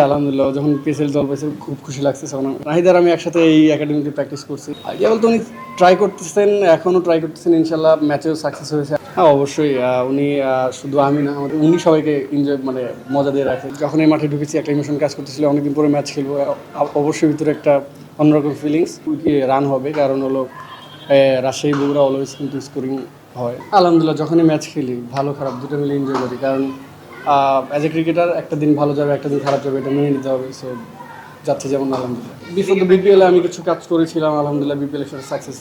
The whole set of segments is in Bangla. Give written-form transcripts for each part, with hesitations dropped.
আলহামদুলিল্লাহ যখন পিএসএল দল পেয়েছে খুব খুশি লাগছে। তখন নাহিদার আমি একসাথে এই একাডেমিতে প্র্যাকটিস করছি। আইডিয়া বলতে উনি ট্রাই করতেছেন, এখনও ট্রাই করতেছেন, ইনশাল্লাহ ম্যাচেও সাকসেস হয়েছে। হ্যাঁ অবশ্যই উনি শুধু আমি না, আমাদের উনি সবাইকে এনজয় মানে মজা দিয়ে রাখে। যখন এই মাঠে ঢুকেছি একটা ইমোশন কাজ করতেছিল, অনেকদিন পরে ম্যাচ খেলবো, অবশ্যই ভিতরে একটা অন্যরকম ফিলিংস। রান হবে কারণ হলো রাজশাহী বগুড়া অলওয়েজ কিন্তু স্কোরিং হয়। আলহামদুলিল্লাহ যখনই ম্যাচ খেলি ভালো খারাপ দুটো মিলে এনজয় করি, কারণ অ্যাজ এ ক্রিকেটার একটা দিন ভালো যাবে একটা দিন খারাপ যাবে, এটা মেনে নিতে হবে। সো যাচ্ছে যেমন আলহামদুলিল্লাহ। বিফোর দ্য বিপিএলে আমি কিছু কাজ করেছিলাম, আলহামদুলিল্লাহ বিপিএলের সাথে সাকসেস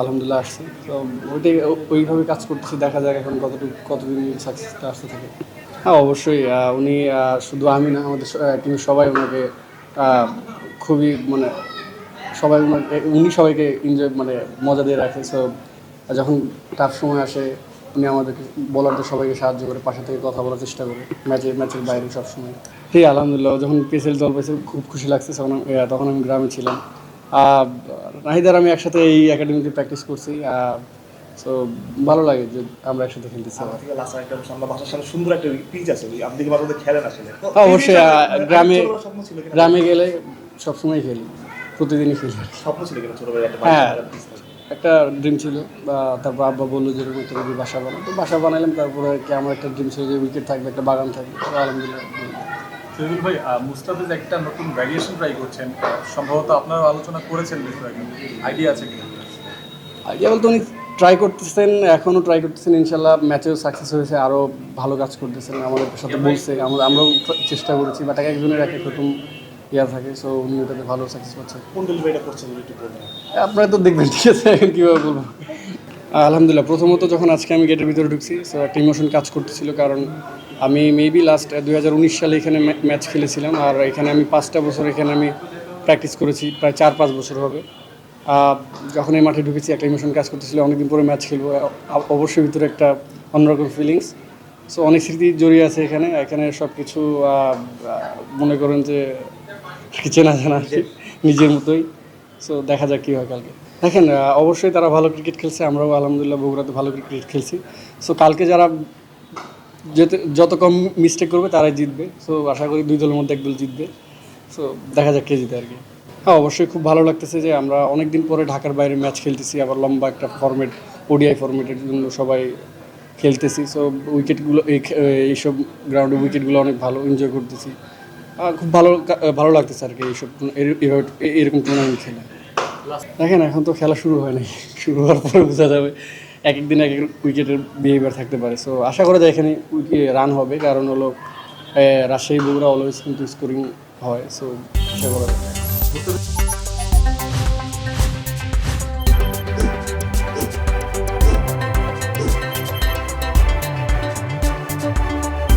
আলহামদুলিল্লাহ আসছে। তো ওইটাই ওইভাবে কাজ করতেছি, দেখা যাক এখন কতদিন সাকসেসটা আসতে থাকে। হ্যাঁ অবশ্যই উনি শুধু আমি না, আমাদের টিমের সবাই ওনাকে খুবই মানে সবাই উনি সবাইকে এনজয় মানে মজা দিয়ে রাখে। সো যখন টাফ সময় আসে উনি আমাদেরকে বলারদের সবাইকে সাহায্য করে, পাশে থেকে কথা বলার চেষ্টা করে ম্যাচের বাইরে সবসময়। আলহামদুলিল্লাহ যখন পিএসএল দল পেয়েছে খুব খুশি লাগছে। তখন আমি গ্রামে ছিলাম। নাহিদার আমি একসাথে এই একাডেমিতে প্র্যাকটিস করছি। সো ভালো লাগে যে আমরা একসাথে খেলতেছি। সুন্দর একটা পিচ আছে, আপনি কি মাঝে খেলেন আসলে? অবশ্যই গ্রামে গেলে সবসময় খেলি, প্রতিদিনই খেলি। স্বপ্ন ছিল কিনা ছোটবেলায় একটা হ্যাঁ একটা ড্রিম ছিল, বা তারপর আব্বা বললো যে এরকম একটা যদি বাসা বানাই, তো বাসা বানাইলাম। তারপরে কি আমার একটা ড্রিম ছিল যে উইকেট থাকবে, একটা বাগান থাকবে। আলহামদুলিল্লাহ। শহীদুল ভাই, মুস্তাফিজ একটা নতুন ভ্যারিয়েশন ট্রাই করছেন, সম্ভবত আপনারা আলোচনা করেছেন বিষয়ে, আইডিয়া আছে কিনা? আইডিয়া বলতে উনি ট্রাই করতেছেন, এখনও ট্রাই করতেছেন, ইনশাল্লাহ ম্যাচেও সাকসেস হয়েছে, আরও ভালো কাজ করতেছেন, আমাদের সাথে বলছে, আমরাও চেষ্টা করেছি। বাট একজনের এক এক রকম ইয়া থাকে। সো উনি ওটাতে ভালো সাকসেস পাচ্ছেন। কোন ডেলিভারিটা করছেন একটু বলবেন? আপনারা তো দেখবেন, ঠিক আছে, এখন কীভাবে বলবো। আলহামদুলিল্লাহ প্রথমত যখন আজকে আমি গেটের ভিতরে ঢুকছি, সো একটা ইমোশন কাজ করতেছিল, কারণ আমি মেবি লাস্ট 2019 সালে এখানে ম্যাচ খেলেছিলাম। আর এখানে আমি 5টা বছর এখানে আমি প্র্যাকটিস করেছি, প্রায় 4-5 বছর হবে। যখন এই মাঠে ঢুকেছি একটা ইমোশন কাজ করতেছিল, অনেকদিন পরে ম্যাচ খেলবো, অবশ্যই ভিতরে একটা অন্যরকম ফিলিংস। সো অনেক স্মৃতি জড়িয়ে আছে এখানে। এখানে সব কিছু মনে করেন যে চেনা জানা নিজের মতোই। সো দেখা যাক কী হয় কালকে। দেখেন অবশ্যই তারা ভালো ক্রিকেট খেলছে, আমরাও আলহামদুলিল্লাহ বগুড়াতে ভালো ক্রিকেট খেলছি। সো কালকে যারা যত কম মিস্টেক করবে তারাই জিতবে। সো আশা করি দুই দলের মধ্যে এক দল জিতবে। সো দেখা যাক কে জিতে আর কি। হ্যাঁ অবশ্যই খুব ভালো লাগতেছে যে আমরা অনেক দিন পরে ঢাকার বাইরে ম্যাচ খেলতেছি, আবার লম্বা একটা ফরম্যাট, ওডিআই ফরম্যাটের জন্য সবাই খেলতেছি। সো উইকেটগুলো এইসব গ্রাউন্ডে উইকেটগুলো অনেক ভালো, এনজয় করতেছি। খুব ভালো লাগতেছে আর কি এইসব এরকম টুর্নামেন্ট খেলে। দেখেন এখন তো খেলা শুরু হয় নাই, শুরু হওয়ার পরে বোঝা যাবে। এক এক দিন এক এক উইকেটের বিহেভিয়ার থাকতে পারে। সো আশা করা যায় এখানে রান হবে, কারণ হলো রাজশাহী বগুড়া অলওয়েজ কিন্তু স্কোরিং হয়। সো আশা করা যায়।